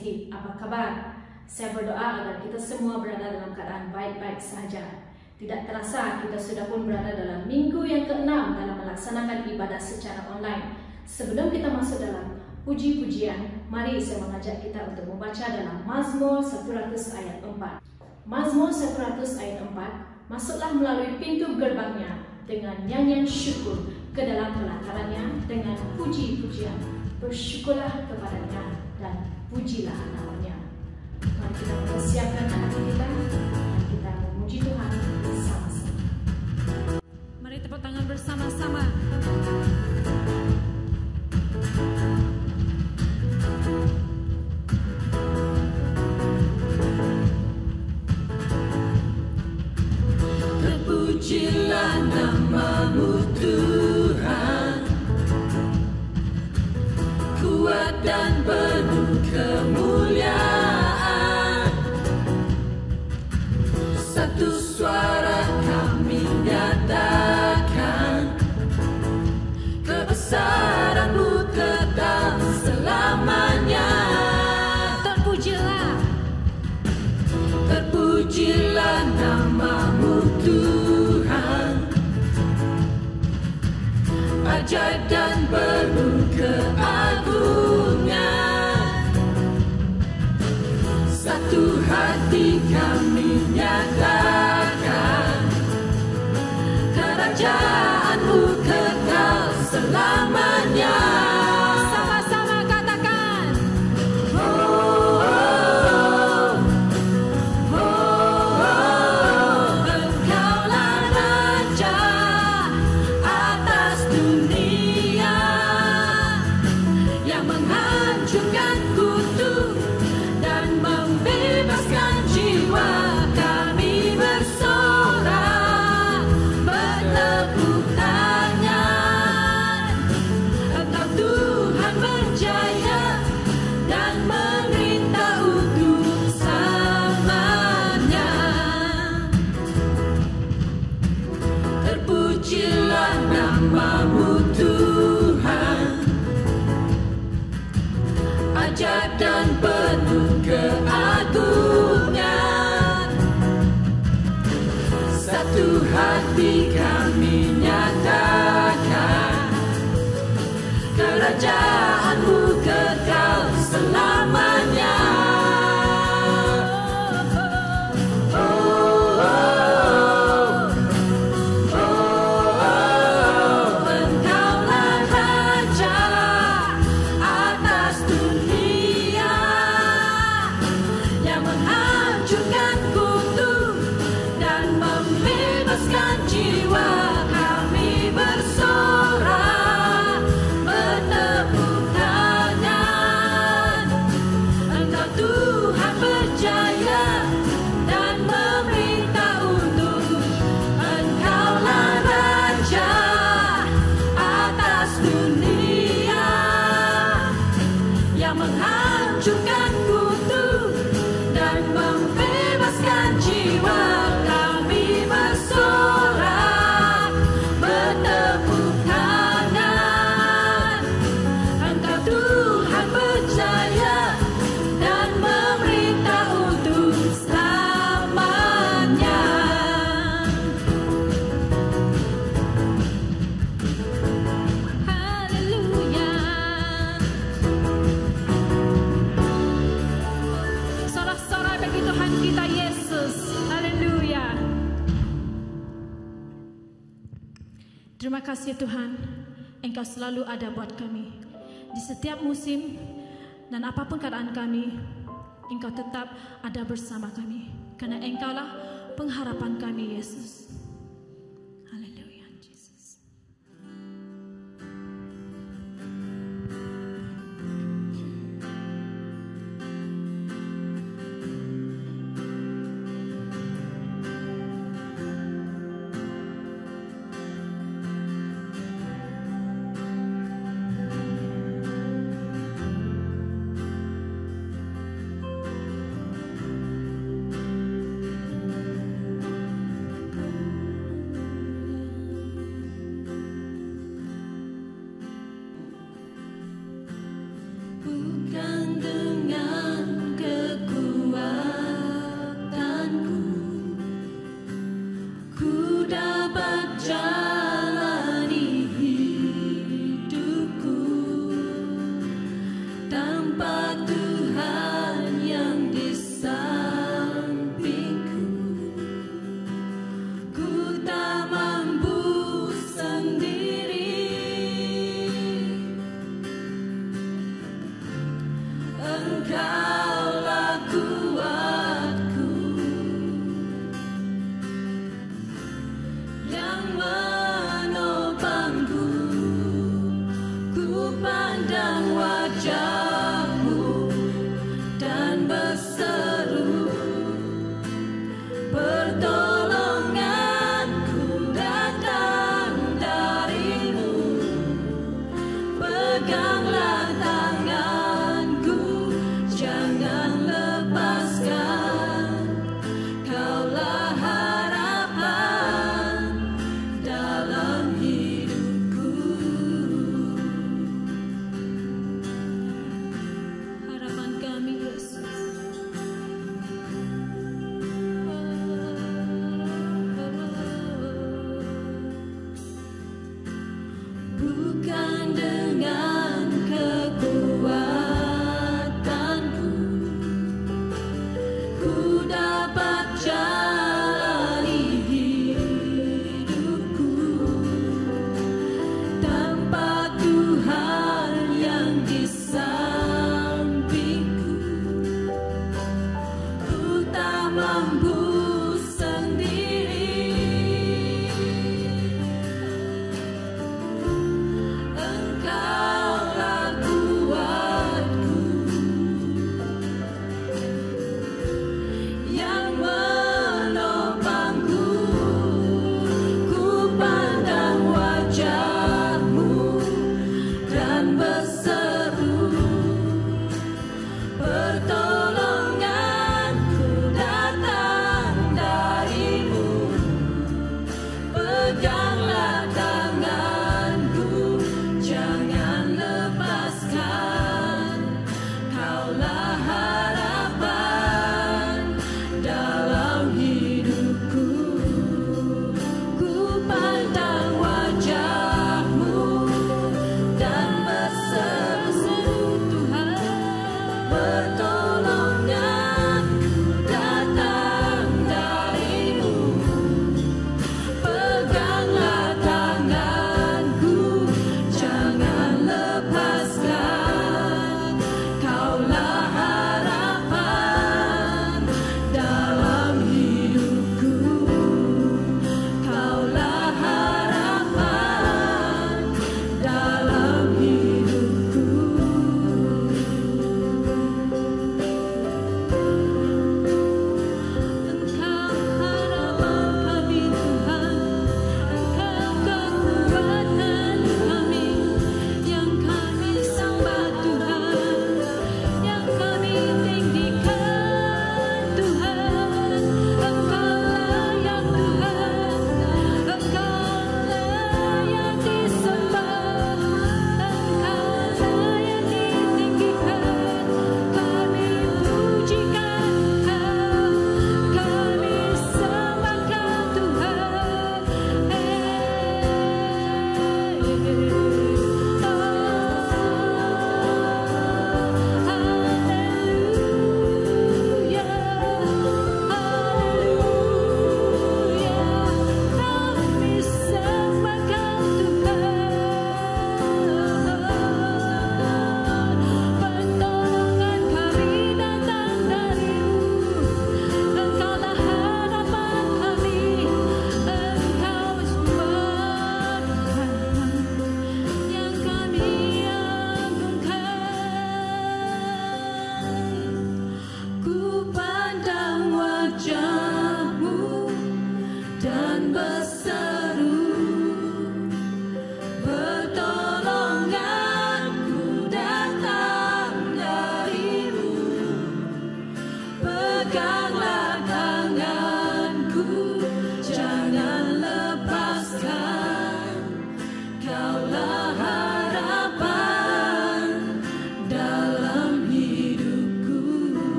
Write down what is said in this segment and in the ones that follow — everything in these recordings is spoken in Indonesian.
mengasihi. Apa kabar? Saya berdoa agar kita semua berada dalam keadaan baik-baik saja. Tidak terasa kita sudah pun berada dalam minggu yang ke-6 dalam melaksanakan ibadah secara online. Sebelum kita masuk dalam puji-pujian, mari saya mengajak kita untuk membaca dalam Mazmur 100 ayat 4. Mazmur 100 ayat 4, masuklah melalui pintu gerbangnya dengan nyanyian syukur, ke dalam pelatarannya dengan puji-pujian. Bersyukurlah kepadanya dan pujilah namanya. Mari kita persiapkan hati kita dan kita memuji Tuhan bersama-sama. Mari tepuk tangan bersama-sama. Terpujilah nama-Mu Tuhan, kuat dan penuh kemuliaan. Satu suara kami nyatakan, kebesaran-Mu kekal selamanya. Terpujilah, terpujilah nama-Mu Tuhan, ajaib dan penuh keagungan. Satu hati kami nyatakan, kerajaan-Mu kekal selamanya. sama-sama katakan. Engkaulah Raja atas dunia, yang menghancurkan kutuk dan membebaskan jiwa. Kami bersorak, bertepuk tangan. Engkau Tuhan berjaya dan memerintah untuk selamanya. Terpujilah nama-Mu Tuhan, ajaib dan penuh keagungan. Satu hati kami nyatakan, kerajaan-Mu kekal selamanya. Engkaulah Raja atas dunia, yang menghancurkan kutuk dan membebaskan jiwa. Kami bersorak, bertepuk tangan. Engkau Tuhan berjaya dan memerintah untuk. Engkaulah Raja atas dunia, yang menghancurkan kutuk dan membebaskan jiwa. Kami bersorak, bertepuk tangan. Engkau Tuhan berjaya dan memerintah untuk selamanya. Haleluya. Sorak-sorai bagi Tuhan kita Yesus. Haleluya. Terima kasih Tuhan, Engkau selalu ada buat kami di setiap musim dan apapun keadaan kami. Engkau tetap ada bersama kami, karena Engkaulah pengharapan kami Yesus. Haleluya Yesus.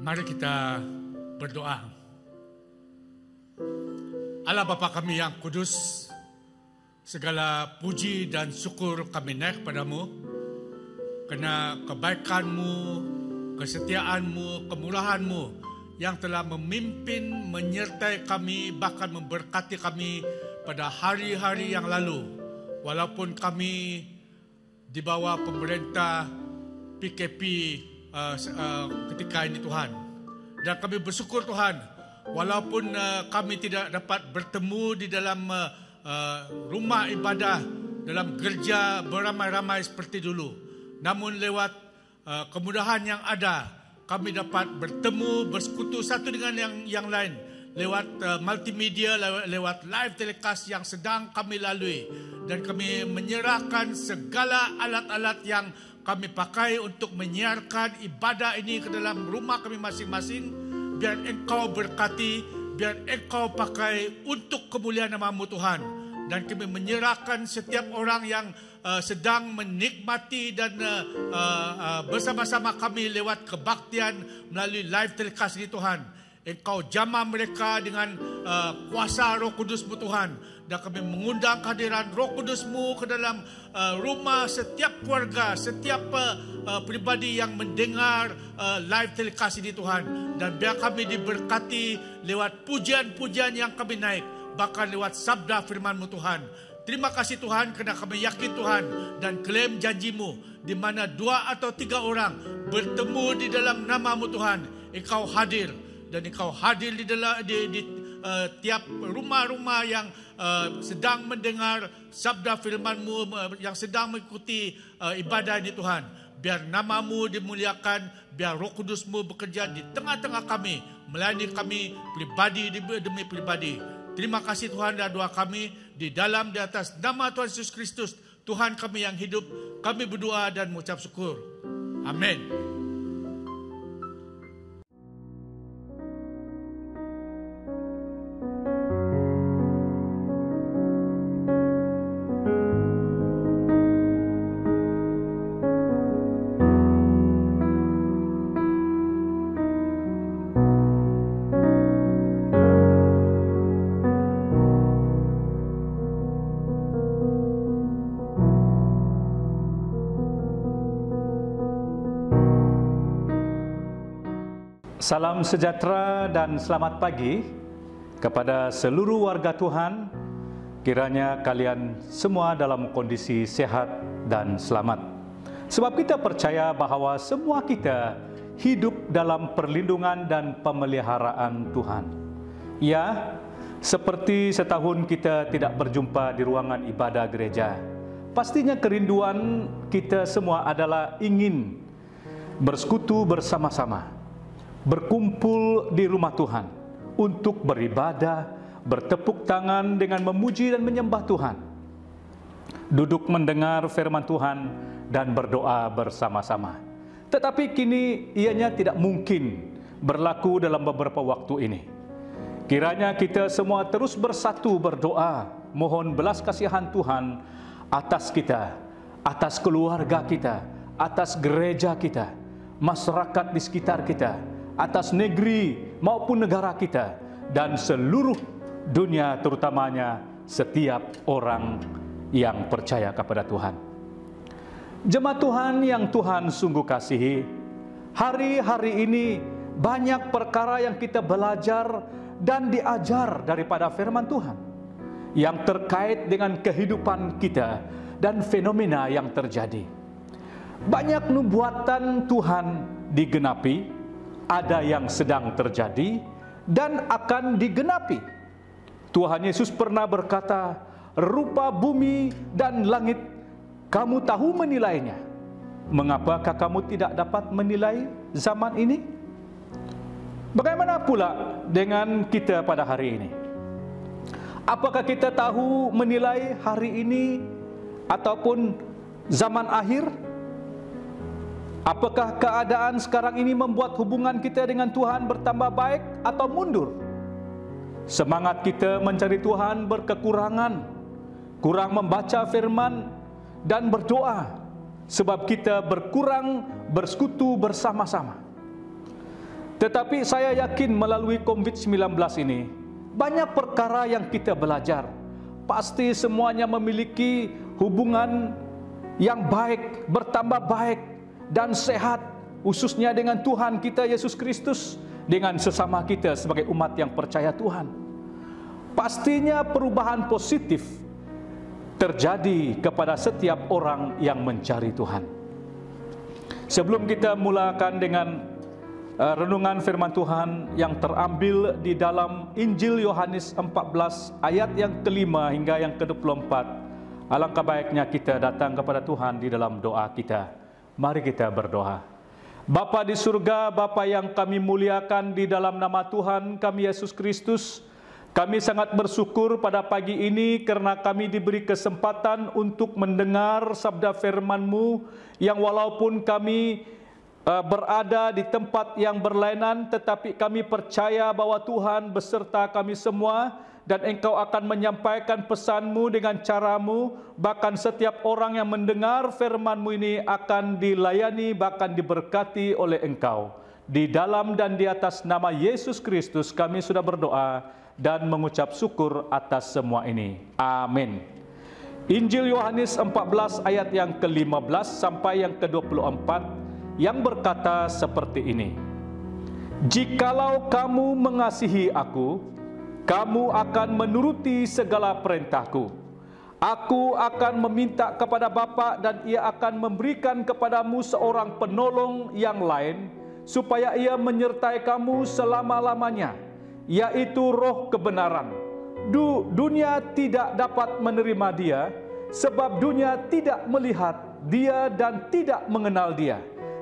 Mari kita berdoa. Allah Bapa kami yang kudus, segala puji dan syukur kami naik padamu, karena kebaikan-Mu, kesetiaan-Mu, kemurahan-Mu yang telah memimpin, menyertai kami, bahkan memberkati kami pada hari-hari yang lalu. Walaupun kami di bawah pemerintah PKP ketika ini Tuhan. Dan kami bersyukur Tuhan, walaupun kami tidak dapat bertemu di dalam rumah ibadah, dalam gereja beramai-ramai seperti dulu. Namun lewat kemudahan yang ada, kami dapat bertemu, bersekutu satu dengan yang lain. Lewat multimedia, lewat live telecast yang sedang kami lalui. Dan kami menyerahkan segala alat-alat yang kami pakai untuk menyiarkan ibadah ini ke dalam rumah kami masing-masing. Biar Engkau berkati, biar Engkau pakai untuk kemuliaan nama-Mu Tuhan. Dan kami menyerahkan setiap orang yang sedang menikmati dan bersama-sama kami lewat kebaktian melalui live telecast ini Tuhan. Engkau jamah mereka dengan kuasa Roh Kudus-Mu Tuhan. Dan kami mengundang kehadiran Roh Kudus-Mu ke dalam rumah setiap keluarga, setiap pribadi yang mendengar live telecast ini Tuhan. Dan biar kami diberkati lewat pujian-pujian yang kami naik, bahkan lewat sabda firman-Mu Tuhan. Terima kasih Tuhan, kerana kami yakin Tuhan dan klaim janji-Mu, di mana 2 atau 3 orang bertemu di dalam nama-Mu Tuhan, Engkau hadir. Dan Engkau hadir di dalam tiap rumah-rumah yang sedang mendengar sabda firman-Mu, yang sedang mengikuti ibadah ini Tuhan. Biar nama-Mu dimuliakan, biar Roh Kudus-Mu bekerja di tengah-tengah kami, melayani kami pribadi demi pribadi. Terima kasih Tuhan, dan doa kami di atas nama Tuhan Yesus Kristus, Tuhan kami yang hidup. Kami berdoa dan mengucap syukur. Amin. Salam sejahtera dan selamat pagi kepada seluruh warga Tuhan. Kiranya kalian semua dalam kondisi sehat dan selamat. Sebab kita percaya bahawa semua kita hidup dalam perlindungan dan pemeliharaan Tuhan. Ya, seperti setahun kita tidak berjumpa di ruangan ibadah gereja. Pastinya kerinduan kita semua adalah ingin bersekutu bersama-sama, berkumpul di rumah Tuhan untuk beribadah, bertepuk tangan dengan memuji dan menyembah Tuhan, duduk mendengar firman Tuhan dan berdoa bersama-sama. Tetapi kini ianya tidak mungkin berlaku dalam beberapa waktu ini. Kiranya kita semua terus bersatu berdoa, mohon belas kasihan Tuhan atas kita, atas keluarga kita, atas gereja kita, masyarakat di sekitar kita, atas negeri maupun negara kita, dan seluruh dunia, terutamanya setiap orang yang percaya kepada Tuhan. Jemaat Tuhan yang Tuhan sungguh kasihi, hari-hari ini banyak perkara yang kita belajar dan diajar daripada firman Tuhan yang terkait dengan kehidupan kita dan fenomena yang terjadi. Banyak nubuatan Tuhan digenapi, ada yang sedang terjadi dan akan digenapi. Tuhan Yesus pernah berkata, rupa bumi dan langit kamu tahu menilainya. Mengapakah kamu tidak dapat menilai zaman ini? Bagaimana pula dengan kita pada hari ini? Apakah kita tahu menilai hari ini ataupun zaman akhir? Apakah keadaan sekarang ini membuat hubungan kita dengan Tuhan bertambah baik atau mundur? Semangat kita mencari Tuhan berkekurangan, kurang membaca firman dan berdoa, sebab kita berkurang bersekutu bersama-sama. Tetapi saya yakin melalui COVID-19 ini, banyak perkara yang kita belajar. Pasti semuanya memiliki hubungan yang baik, bertambah baik dan sehat, khususnya dengan Tuhan kita Yesus Kristus, dengan sesama kita sebagai umat yang percaya Tuhan. Pastinya perubahan positif terjadi kepada setiap orang yang mencari Tuhan. Sebelum kita mulakan dengan renungan firman Tuhan yang terambil di dalam Injil Yohanes 14 ayat yang kelima hingga yang ke-24, alangkah baiknya kita datang kepada Tuhan di dalam doa kita. Mari kita berdoa. Bapa di surga, Bapa yang kami muliakan di dalam nama Tuhan kami Yesus Kristus, kami sangat bersyukur pada pagi ini karena kami diberi kesempatan untuk mendengar sabda firman-Mu yang walaupun kami berada di tempat yang berlainan, tetapi kami percaya bahwa Tuhan beserta kami semua dan Engkau akan menyampaikan pesan-Mu dengan cara-Mu. Bahkan setiap orang yang mendengar firman-Mu ini akan dilayani, bahkan diberkati oleh Engkau. Di dalam dan di atas nama Yesus Kristus kami sudah berdoa dan mengucap syukur atas semua ini. Amin. Injil Yohanes 14 ayat yang ke-15 sampai yang ke-24 yang berkata seperti ini. Jikalau kamu mengasihi aku, kamu akan menuruti segala perintahku. Aku akan meminta kepada Bapa dan Ia akan memberikan kepadamu seorang penolong yang lain, supaya Ia menyertai kamu selama-lamanya, yaitu Roh kebenaran. Dunia tidak dapat menerima Dia, sebab dunia tidak melihat Dia dan tidak mengenal Dia.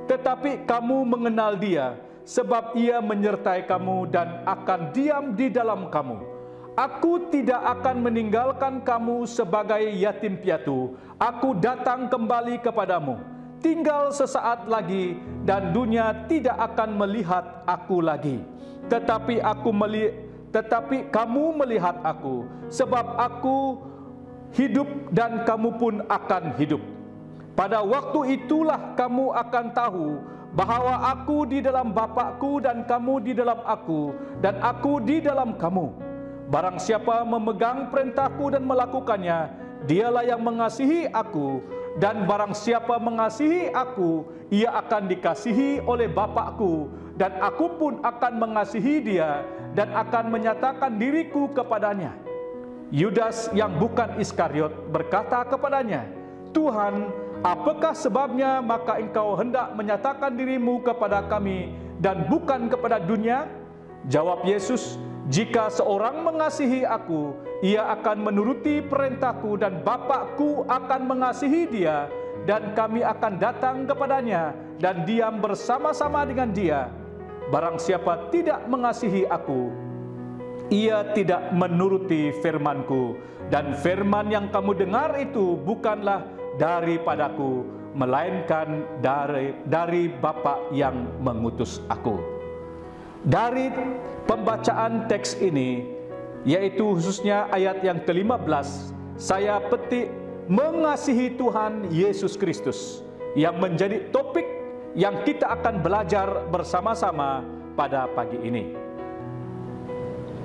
Tetapi kamu mengenal Dia, sebab Ia menyertai kamu dan akan diam di dalam kamu. Aku tidak akan meninggalkan kamu sebagai yatim piatu. Aku datang kembali kepadamu. Tinggal sesaat lagi dan dunia tidak akan melihat aku lagi. Tetapi kamu melihat aku, sebab aku hidup dan kamu pun akan hidup. Pada waktu itulah kamu akan tahu bahwa aku di dalam Bapa-Ku dan kamu di dalam aku dan aku di dalam kamu. Barang siapa memegang perintah-Ku dan melakukannya, dialah yang mengasihi aku, dan barang siapa mengasihi aku, ia akan dikasihi oleh Bapa-Ku, dan aku pun akan mengasihi dia dan akan menyatakan diriku kepadanya. Yudas yang bukan Iskariot berkata kepadanya, Tuhan, apakah sebabnya maka engkau hendak menyatakan dirimu kepada kami dan bukan kepada dunia? Jawab Yesus, jika seorang mengasihi aku, ia akan menuruti perintahku dan Bapa-Ku akan mengasihi dia dan kami akan datang kepadanya dan diam bersama-sama dengan dia. Barang siapa tidak mengasihi aku, ia tidak menuruti firman-Ku, dan firman yang kamu dengar itu bukanlah daripadaku, melainkan dari Bapa yang mengutus aku. Dari pembacaan teks ini, yaitu khususnya ayat yang ke-15, saya petik mengasihi Tuhan Yesus Kristus, yang menjadi topik yang kita akan belajar bersama-sama pada pagi ini.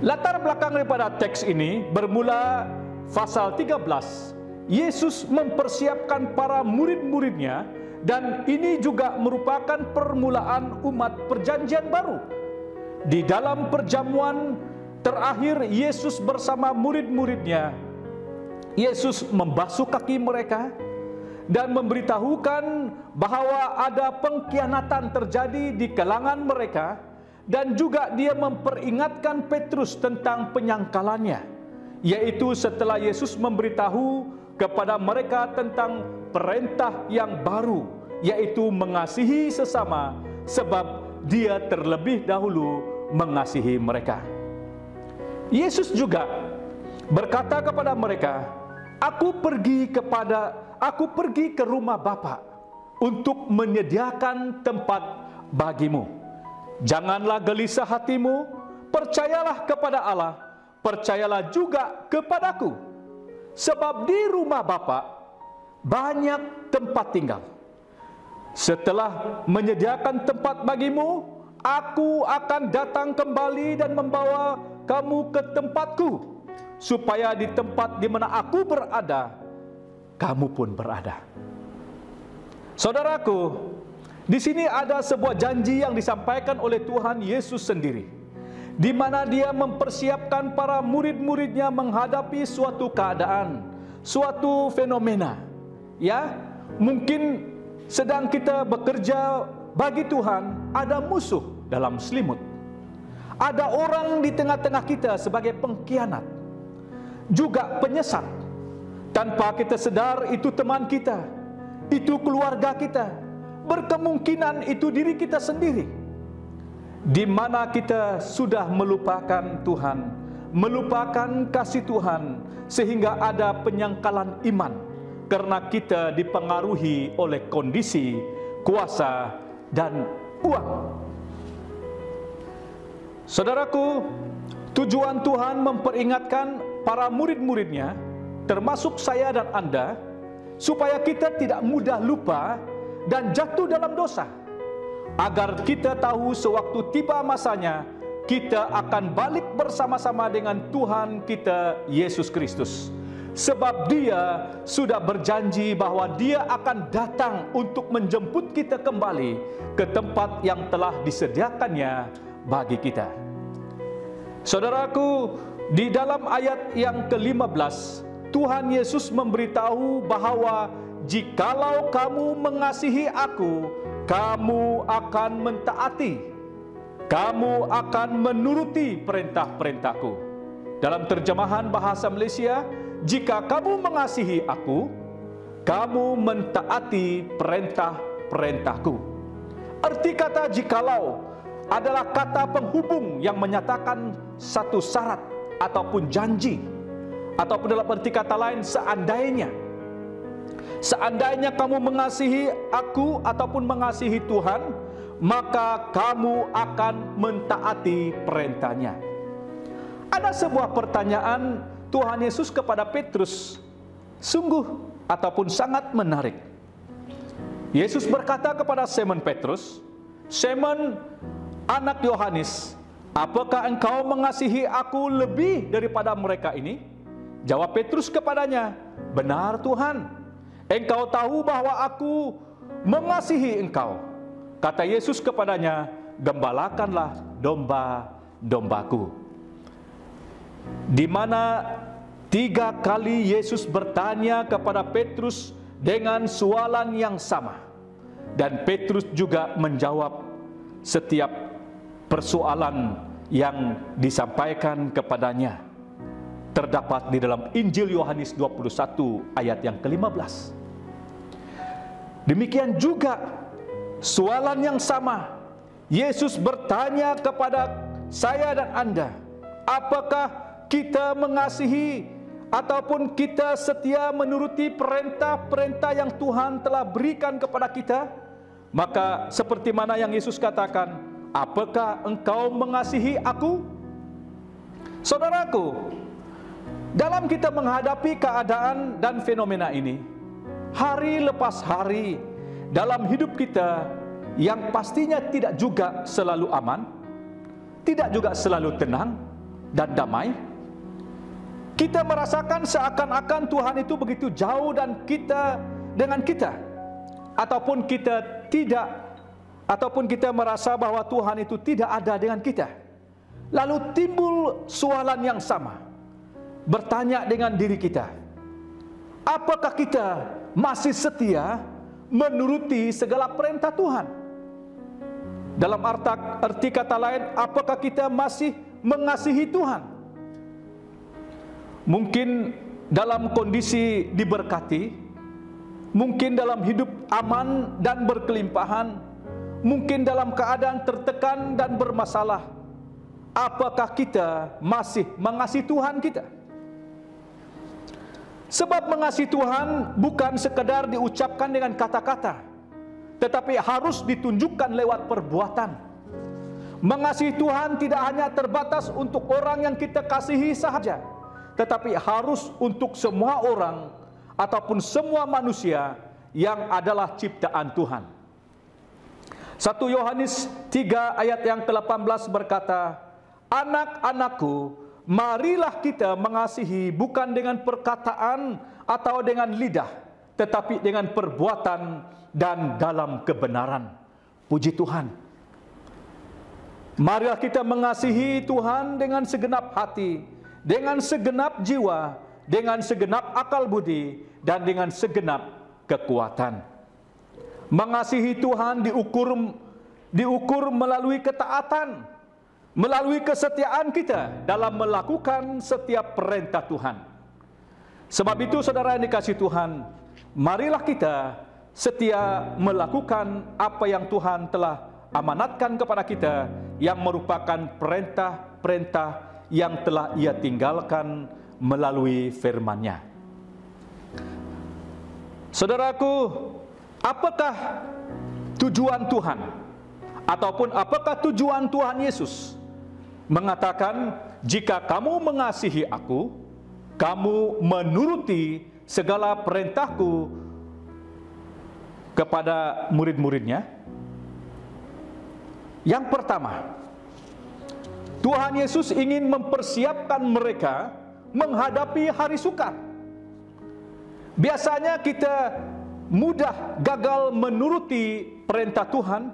Latar belakang daripada teks ini bermula pasal 13. Yesus mempersiapkan para murid-muridnya, dan ini juga merupakan permulaan umat perjanjian baru. Di dalam perjamuan terakhir Yesus bersama murid-muridnya, Yesus membasuh kaki mereka dan memberitahukan bahwa ada pengkhianatan terjadi di kalangan mereka, dan juga dia memperingatkan Petrus tentang penyangkalannya, yaitu setelah Yesus memberitahu kepada mereka tentang perintah yang baru, yaitu mengasihi sesama, sebab dia terlebih dahulu mengasihi mereka. Yesus juga berkata kepada mereka, Aku pergi ke rumah Bapa untuk menyediakan tempat bagimu. Janganlah gelisah hatimu, percayalah kepada Allah, percayalah juga kepadaku. Sebab di rumah Bapa banyak tempat tinggal. Setelah menyediakan tempat bagimu, Aku akan datang kembali dan membawa kamu ke tempatku, supaya di tempat di mana aku berada, kamu pun berada. Saudaraku, di sini ada sebuah janji yang disampaikan oleh Tuhan Yesus sendiri, di mana Dia mempersiapkan para murid-muridnya menghadapi suatu keadaan, suatu fenomena. Ya, mungkin sedang kita bekerja bagi Tuhan, ada musuh dalam selimut. Ada orang di tengah-tengah kita sebagai pengkhianat, juga penyesat. Tanpa kita sedar itu teman kita, itu keluarga kita, berkemungkinan itu diri kita sendiri, di mana kita sudah melupakan Tuhan, melupakan kasih Tuhan, sehingga ada penyangkalan iman karena kita dipengaruhi oleh kondisi, kuasa, dan uang. Saudaraku, tujuan Tuhan memperingatkan para murid-muridnya, termasuk saya dan Anda, supaya kita tidak mudah lupa dan jatuh dalam dosa, agar kita tahu sewaktu tiba masanya, kita akan balik bersama-sama dengan Tuhan kita Yesus Kristus. Sebab Dia sudah berjanji bahwa Dia akan datang untuk menjemput kita kembali ke tempat yang telah disediakannya bagi kita. Saudaraku, di dalam ayat yang ke-15, Tuhan Yesus memberitahu bahwa jikalau kamu mengasihi aku, kamu akan mentaati, kamu akan menuruti perintah-perintahku. Dalam terjemahan bahasa Malaysia, jika kamu mengasihi aku, kamu mentaati perintah-perintahku. Arti kata jikalau adalah kata penghubung yang menyatakan satu syarat ataupun janji, ataupun dalam arti kata lain seandainya. Seandainya kamu mengasihi aku ataupun mengasihi Tuhan, maka kamu akan mentaati perintahnya. Ada sebuah pertanyaan Tuhan Yesus kepada Petrus, sungguh ataupun sangat menarik. Yesus berkata kepada Simon Petrus, "Simon, anak Yohanes, apakah engkau mengasihi aku lebih daripada mereka ini?" Jawab Petrus kepadanya, "Benar Tuhan, engkau tahu bahwa aku mengasihi engkau." Kata Yesus kepadanya, "Gembalakanlah domba-dombaku." Di mana 3 kali Yesus bertanya kepada Petrus dengan soalan yang sama, dan Petrus juga menjawab setiap persoalan yang disampaikan kepadanya. Terdapat di dalam Injil Yohanes 21 ayat yang ke-15. Demikian juga soalan yang sama Yesus bertanya kepada saya dan Anda, apakah kita mengasihi ataupun kita setia menuruti perintah-perintah yang Tuhan telah berikan kepada kita? Maka seperti mana yang Yesus katakan, apakah engkau mengasihi aku? Saudaraku, dalam kita menghadapi keadaan dan fenomena ini, hari lepas hari dalam hidup kita yang pastinya tidak juga selalu aman, tidak juga selalu tenang dan damai, kita merasakan seakan-akan Tuhan itu begitu jauh dan kita dengan kita, ataupun kita merasa bahwa Tuhan itu tidak ada dengan kita. Lalu timbul soalan yang sama, bertanya dengan diri kita, apakah kita masih setia menuruti segala perintah Tuhan? Dalam arti kata lain, apakah kita masih mengasihi Tuhan? Mungkin dalam kondisi diberkati, mungkin dalam hidup aman dan berkelimpahan, mungkin dalam keadaan tertekan dan bermasalah. Apakah kita masih mengasihi Tuhan kita? Sebab mengasihi Tuhan bukan sekedar diucapkan dengan kata-kata, tetapi harus ditunjukkan lewat perbuatan. Mengasihi Tuhan tidak hanya terbatas untuk orang yang kita kasihi sahaja, tetapi harus untuk semua orang ataupun semua manusia yang adalah ciptaan Tuhan. 1 Yohanes 3 ayat yang ke-18 berkata, "Anak-anakku, marilah kita mengasihi bukan dengan perkataan atau dengan lidah, tetapi dengan perbuatan dan dalam kebenaran." Puji Tuhan. Marilah kita mengasihi Tuhan dengan segenap hati, dengan segenap jiwa, dengan segenap akal budi, dan dengan segenap kekuatan. Mengasihi Tuhan diukur melalui ketaatan, melalui kesetiaan kita dalam melakukan setiap perintah Tuhan. Sebab itu saudara yang dikasihi Tuhan, marilah kita setia melakukan apa yang Tuhan telah amanatkan kepada kita, yang merupakan perintah-perintah yang telah Ia tinggalkan melalui firman-Nya. Saudaraku, apakah tujuan Tuhan? Ataupun apakah tujuan Tuhan Yesus mengatakan, "Jika kamu mengasihi aku, kamu menuruti segala perintahku," kepada murid-muridnya? Yang pertama, Tuhan Yesus ingin mempersiapkan mereka menghadapi hari sukar. Biasanya kita mudah gagal menuruti perintah Tuhan,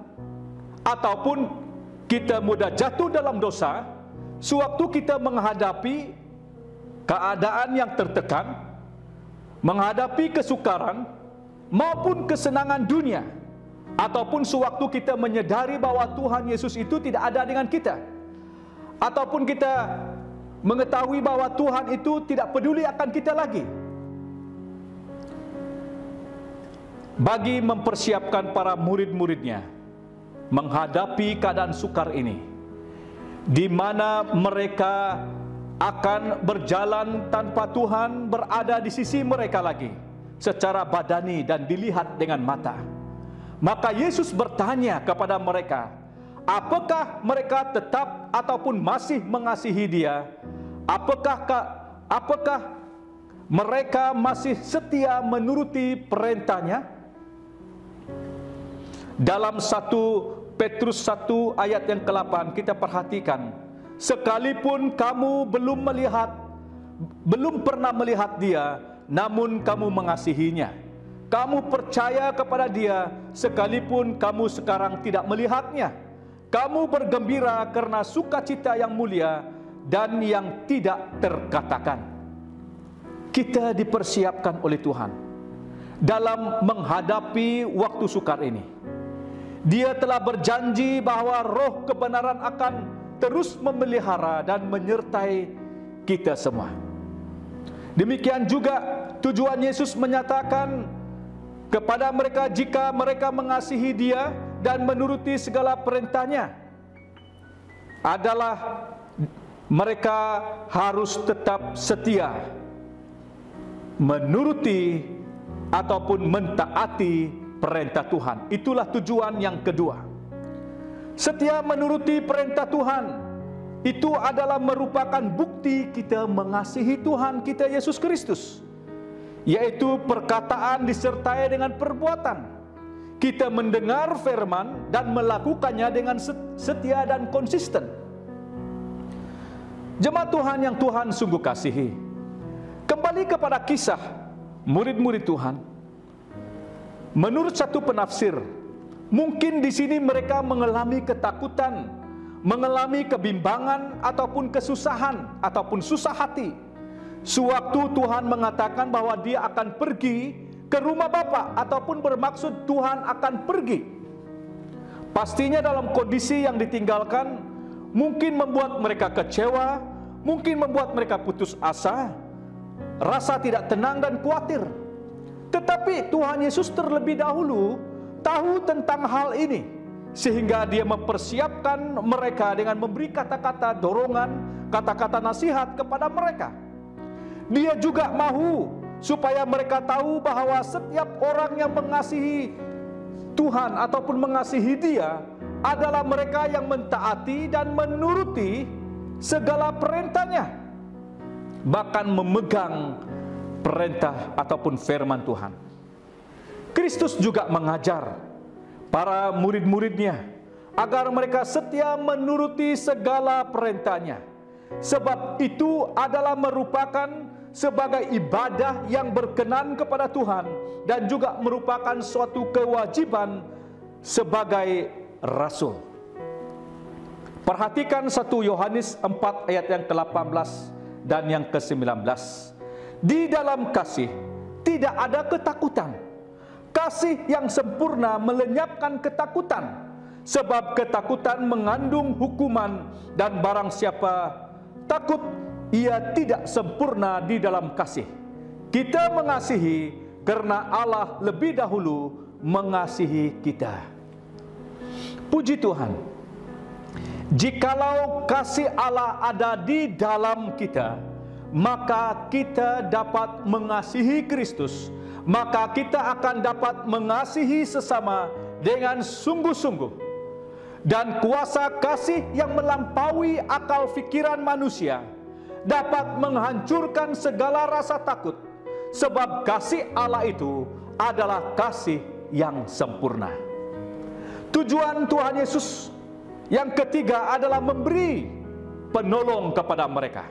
ataupun kita mudah jatuh dalam dosa sewaktu kita menghadapi keadaan yang tertekan, menghadapi kesukaran maupun kesenangan dunia, ataupun sewaktu kita menyadari bahwa Tuhan Yesus itu tidak ada dengan kita, ataupun kita mengetahui bahwa Tuhan itu tidak peduli akan kita lagi. Bagi mempersiapkan para murid-muridnya menghadapi keadaan sukar ini, di mana mereka akan berjalan tanpa Tuhan berada di sisi mereka lagi secara badani dan dilihat dengan mata. Maka Yesus bertanya kepada mereka, apakah mereka tetap ataupun masih mengasihi Dia? Apakah mereka masih setia menuruti perintah-Nya? Dalam 1 Petrus 1 ayat yang ke-8 kita perhatikan, sekalipun kamu belum pernah melihat Dia, namun kamu mengasihinya. Kamu percaya kepada Dia sekalipun kamu sekarang tidak melihatnya. Kamu bergembira karena sukacita yang mulia dan yang tidak terkatakan. Kita dipersiapkan oleh Tuhan dalam menghadapi waktu sukar ini. Dia telah berjanji bahwa roh kebenaran akan terus memelihara dan menyertai kita semua. Demikian juga tujuan Yesus menyatakan kepada mereka, jika mereka mengasihi Dia dan menuruti segala perintah-Nya, adalah mereka harus tetap setia menuruti ataupun mentaati perintah Tuhan. Itulah tujuan yang kedua. Setia menuruti perintah Tuhan itu adalah merupakan bukti kita mengasihi Tuhan kita Yesus Kristus, yaitu perkataan disertai dengan perbuatan. Kita mendengar firman dan melakukannya dengan setia dan konsisten. Jemaat Tuhan yang Tuhan sungguh kasihi, kembali kepada kisah murid-murid Tuhan. Menurut satu penafsir, mungkin di sini mereka mengalami ketakutan, mengalami kebimbangan ataupun kesusahan ataupun susah hati sewaktu Tuhan mengatakan bahwa Dia akan pergi ke rumah Bapa, ataupun bermaksud Tuhan akan pergi. Pastinya dalam kondisi yang ditinggalkan mungkin membuat mereka kecewa, mungkin membuat mereka putus asa, rasa tidak tenang dan khawatir. Tetapi Tuhan Yesus terlebih dahulu tahu tentang hal ini, sehingga Dia mempersiapkan mereka dengan memberi kata-kata dorongan, kata-kata nasihat kepada mereka. Dia juga mahu supaya mereka tahu bahwa setiap orang yang mengasihi Tuhan ataupun mengasihi Dia adalah mereka yang mentaati dan menuruti segala perintah-Nya, bahkan memegang perintah ataupun firman Tuhan. Kristus juga mengajar para murid-muridnya agar mereka setia menuruti segala perintahnya. Sebab itu adalah merupakan sebagai ibadah yang berkenan kepada Tuhan dan juga merupakan suatu kewajiban sebagai rasul. Perhatikan 1 Yohanes 4 ayat yang ke-18 dan yang ke-19. Di dalam kasih tidak ada ketakutan. Kasih yang sempurna melenyapkan ketakutan, sebab ketakutan mengandung hukuman, dan barang siapa takut, ia tidak sempurna di dalam kasih. Kita mengasihi karena Allah lebih dahulu mengasihi kita. Puji Tuhan, jikalau kasih Allah ada di dalam kita, maka kita dapat mengasihi Kristus, maka kita akan dapat mengasihi sesama dengan sungguh-sungguh. Dan kuasa kasih yang melampaui akal fikiran manusia dapat menghancurkan segala rasa takut, sebab kasih Allah itu adalah kasih yang sempurna. Tujuan Tuhan Yesus yang ketiga adalah memberi penolong kepada mereka.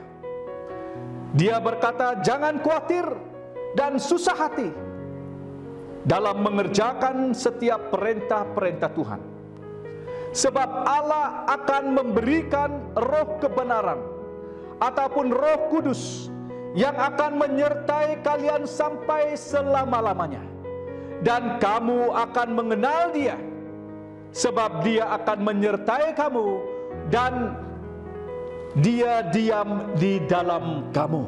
Dia berkata, jangan khawatir dan susah hati dalam mengerjakan setiap perintah-perintah Tuhan. Sebab Allah akan memberikan roh kebenaran ataupun Roh Kudus yang akan menyertai kalian sampai selama-lamanya. Dan kamu akan mengenal Dia, sebab Dia akan menyertai kamu dan Dia diam di dalam kamu.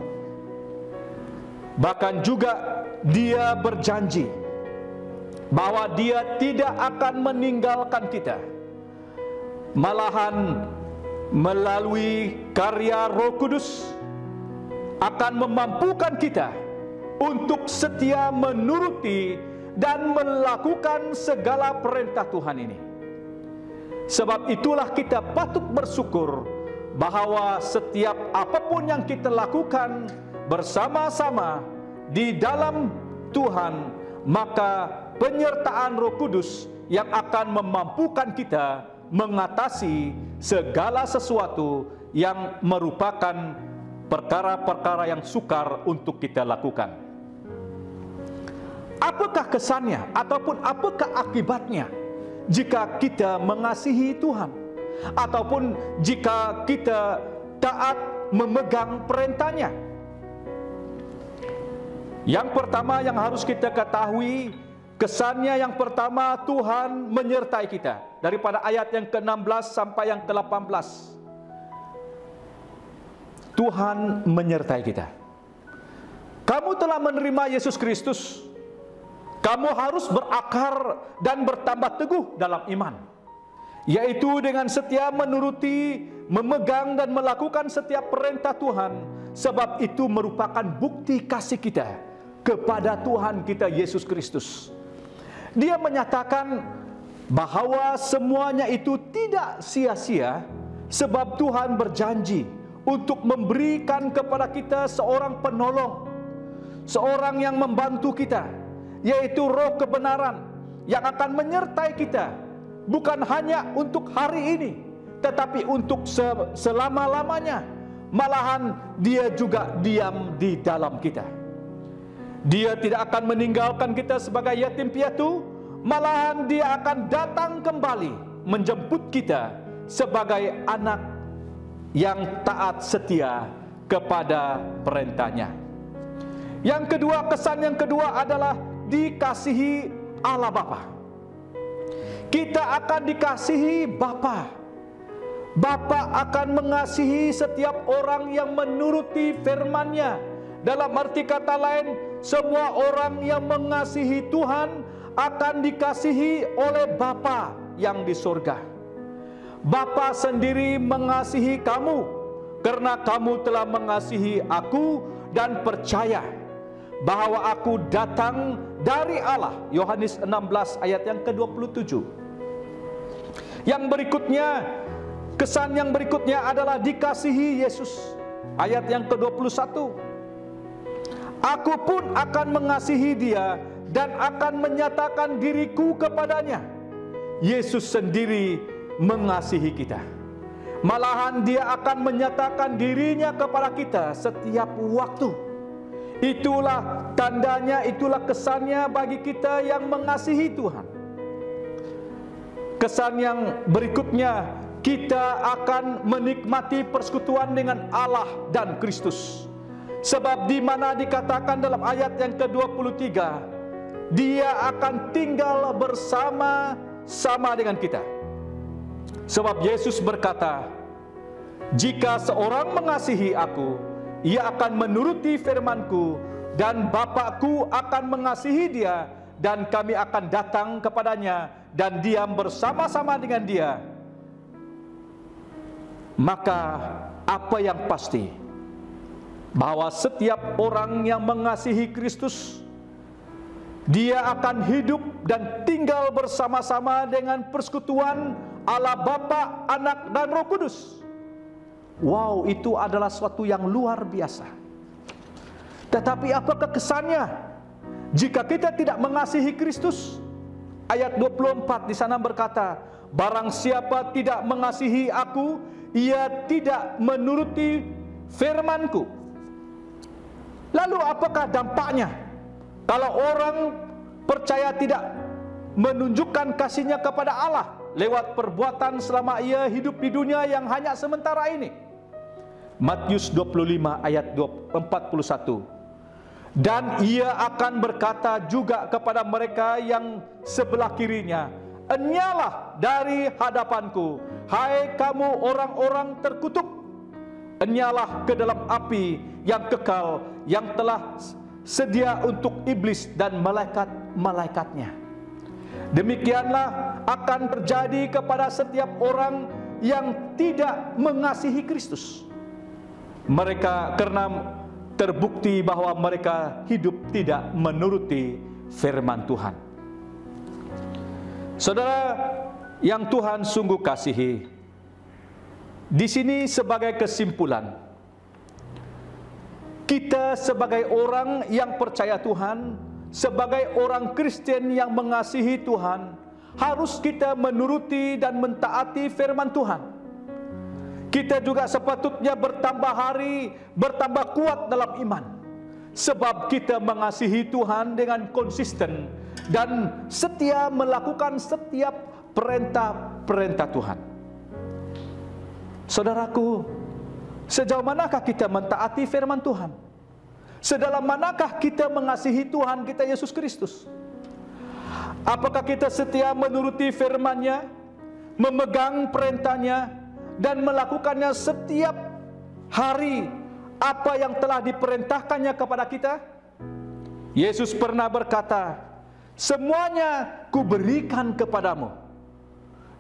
Bahkan juga Dia berjanji bahwa Dia tidak akan meninggalkan kita. Malahan melalui karya Roh Kudus akan memampukan kita untuk setia menuruti dan melakukan segala perintah Tuhan ini. Sebab itulah kita patut bersyukur bahwa setiap apapun yang kita lakukan bersama-sama di dalam Tuhan, maka penyertaan Roh Kudus yang akan memampukan kita mengatasi segala sesuatu yang merupakan perkara-perkara yang sukar untuk kita lakukan. Apakah kesannya ataupun apakah akibatnya jika kita mengasihi Tuhan, ataupun jika kita taat memegang perintahnya? Yang pertama yang harus kita ketahui, kesannya yang pertama, Tuhan menyertai kita. Daripada ayat yang ke-16 sampai yang ke-18. Tuhan menyertai kita. Kamu telah menerima Yesus Kristus, kamu harus berakar dan bertambah teguh dalam iman, yaitu dengan setia menuruti, memegang dan melakukan setiap perintah Tuhan, sebab itu merupakan bukti kasih kita kepada Tuhan kita Yesus Kristus. Dia menyatakan bahwa semuanya itu tidak sia-sia, sebab Tuhan berjanji untuk memberikan kepada kita seorang penolong, seorang yang membantu kita, yaitu Roh kebenaran yang akan menyertai kita, bukan hanya untuk hari ini, tetapi untuk selama-lamanya. Malahan Dia juga diam di dalam kita. Dia tidak akan meninggalkan kita sebagai yatim piatu, malahan Dia akan datang kembali menjemput kita sebagai anak yang taat setia kepada perintahnya. Yang kedua, kesan yang kedua adalah dikasihi Allah Bapa. Kita akan dikasihi Bapa. Bapa akan mengasihi setiap orang yang menuruti firman-Nya. Dalam arti kata lain, semua orang yang mengasihi Tuhan akan dikasihi oleh Bapa yang di surga. Bapa sendiri mengasihi kamu karena kamu telah mengasihi aku dan percaya bahwa aku datang dari Allah. Yohanes 16 ayat yang ke-27. Yang berikutnya, kesan yang berikutnya adalah dikasihi Yesus. Ayat yang ke-21. Aku pun akan mengasihi Dia dan akan menyatakan diriku kepadanya. Yesus sendiri mengasihi kita. Malahan Dia akan menyatakan dirinya kepada kita setiap waktu. Itulah tandanya, itulah kesannya bagi kita yang mengasihi Tuhan. Kesan yang berikutnya, kita akan menikmati persekutuan dengan Allah dan Kristus. Sebab di mana dikatakan dalam ayat yang ke-23, Dia akan tinggal bersama-sama dengan kita. Sebab Yesus berkata, jika seorang mengasihi aku, ia akan menuruti firman-Ku, dan Bapa-Ku akan mengasihi dia, dan kami akan datang kepadanya dan diam bersama-sama dengan dia. Maka apa yang pasti, bahwa setiap orang yang mengasihi Kristus, dia akan hidup dan tinggal bersama-sama dengan persekutuan Allah Bapa, Anak, dan Roh Kudus. Wow, itu adalah suatu yang luar biasa. Tetapi apakah kesannya jika kita tidak mengasihi Kristus? Ayat 24 di sana berkata, barang siapa tidak mengasihi aku, ia tidak menuruti firman-Ku. Lalu apakah dampaknya kalau orang percaya tidak menunjukkan kasihnya kepada Allah lewat perbuatan selama ia hidup di dunia yang hanya sementara ini? Matius 25 ayat 41. Dan ia akan berkata juga kepada mereka yang sebelah kirinya, enyalah dari hadapanku, hai kamu orang-orang terkutuk, enyalah ke dalam api yang kekal, yang telah sedia untuk iblis dan malaikat-malaikatnya. Demikianlah akan terjadi kepada setiap orang yang tidak mengasihi Kristus. Mereka karena terbukti bahwa mereka hidup tidak menuruti firman Tuhan. Saudara yang Tuhan sungguh kasihi, di sini sebagai kesimpulan, kita sebagai orang yang percaya Tuhan, sebagai orang Kristen yang mengasihi Tuhan, harus kita menuruti dan mentaati firman Tuhan. Kita juga sepatutnya bertambah hari, bertambah kuat dalam iman, sebab kita mengasihi Tuhan dengan konsisten dan setia melakukan setiap perintah-perintah Tuhan. Saudaraku, sejauh manakah kita mentaati firman Tuhan? Sedalam manakah kita mengasihi Tuhan kita Yesus Kristus? Apakah kita setia menuruti firman-Nya, memegang perintahnya, dan melakukannya setiap hari apa yang telah diperintahkannya kepada kita? Yesus pernah berkata, semuanya kuberikan kepadamu,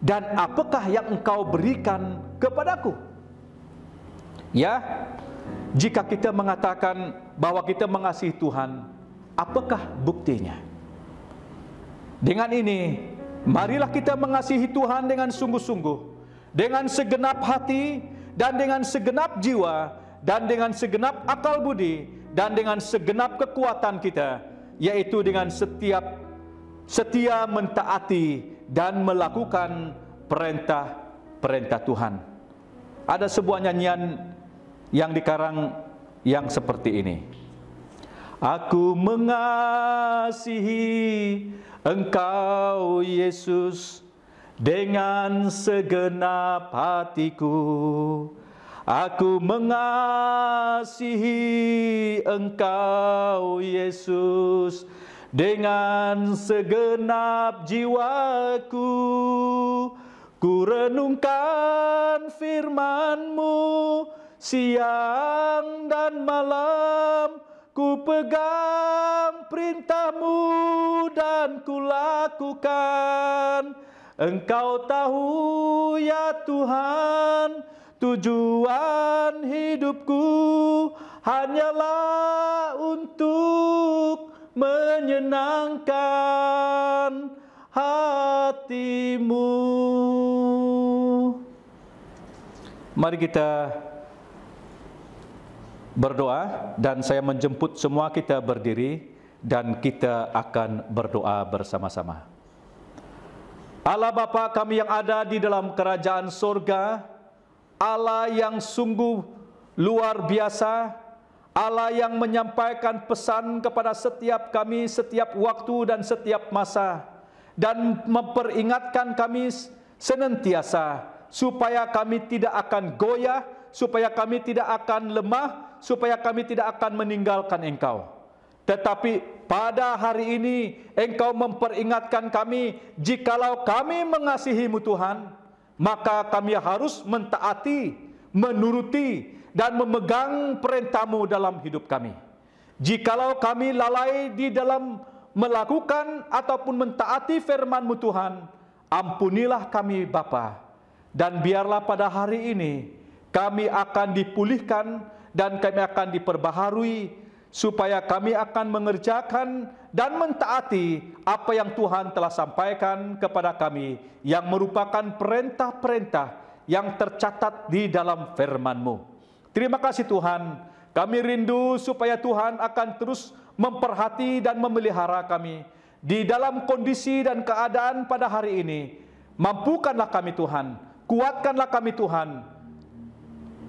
dan apakah yang engkau berikan kepadaku? Ya, jika kita mengatakan bahwa kita mengasihi Tuhan, apakah buktinya? Dengan ini, marilah kita mengasihi Tuhan dengan sungguh-sungguh, dengan segenap hati, dan dengan segenap jiwa, dan dengan segenap akal budi, dan dengan segenap kekuatan kita, yaitu dengan setia mentaati dan melakukan perintah-perintah Tuhan. Ada sebuah nyanyian yang dikarang yang seperti ini. Aku mengasihi Engkau Yesus dengan segenap hatiku. Aku mengasihi Engkau Yesus dengan segenap jiwaku. Ku renungkan firman-Mu siang dan malam, ku pegang perintah-Mu dan ku lakukan. Engkau tahu ya Tuhan, tujuan hidupku hanyalah untuk menyenangkan hati-Mu. Mari kita berdoa, dan saya menjemput semua kita berdiri dan kita akan berdoa bersama-sama. Allah Bapa kami yang ada di dalam kerajaan sorga, Allah yang sungguh luar biasa, Allah yang menyampaikan pesan kepada setiap kami setiap waktu dan setiap masa, dan memperingatkan kami senantiasa supaya kami tidak akan goyah, supaya kami tidak akan lemah, supaya kami tidak akan meninggalkan Engkau. Tetapi pada hari ini Engkau memperingatkan kami, jikalau kami mengasihi-Mu Tuhan, maka kami harus mentaati, menuruti, dan memegang perintah-Mu dalam hidup kami. Jikalau kami lalai di dalam melakukan ataupun mentaati firman-Mu Tuhan, ampunilah kami Bapa, dan biarlah pada hari ini kami akan dipulihkan dan kami akan diperbaharui, supaya kami akan mengerjakan dan mentaati apa yang Tuhan telah sampaikan kepada kami, yang merupakan perintah-perintah yang tercatat di dalam firman-Mu. Terima kasih Tuhan, kami rindu supaya Tuhan akan terus memperhati dan memelihara kami di dalam kondisi dan keadaan pada hari ini. Mampukanlah kami Tuhan, kuatkanlah kami Tuhan,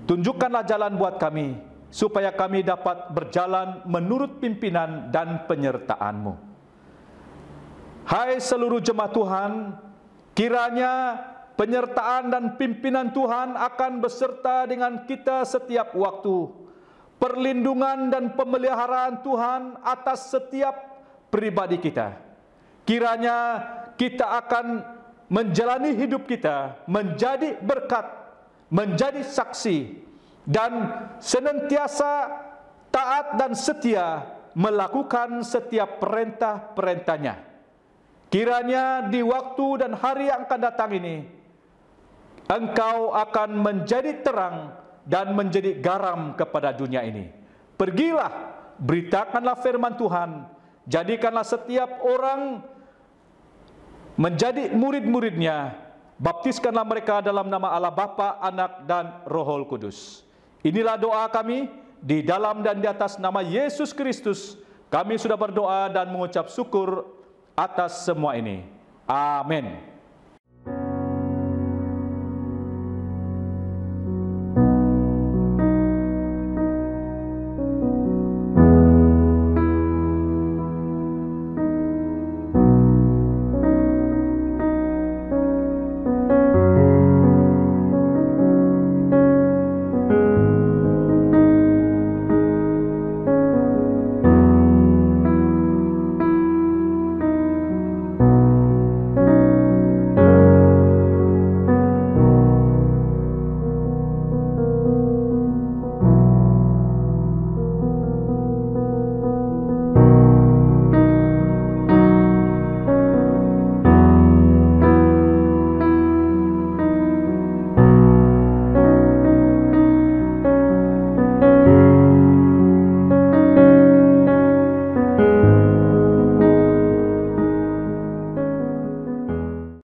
tunjukkanlah jalan buat kami, supaya kami dapat berjalan menurut pimpinan dan penyertaan-Mu. Hai seluruh jemaat Tuhan, kiranya penyertaan dan pimpinan Tuhan akan beserta dengan kita setiap waktu. Perlindungan dan pemeliharaan Tuhan atas setiap pribadi kita. Kiranya kita akan menjalani hidup kita menjadi berkat, menjadi saksi, dan senantiasa taat dan setia melakukan setiap perintah-perintahnya. Kiranya di waktu dan hari yang akan datang ini, Engkau akan menjadi terang dan menjadi garam kepada dunia ini. Pergilah, beritakanlah firman Tuhan, jadikanlah setiap orang menjadi murid-murid-Nya, baptiskanlah mereka dalam nama Allah Bapa, Anak, dan Roh Kudus. Inilah doa kami, di dalam dan di atas nama Yesus Kristus, kami sudah berdoa dan mengucap syukur atas semua ini. Amin.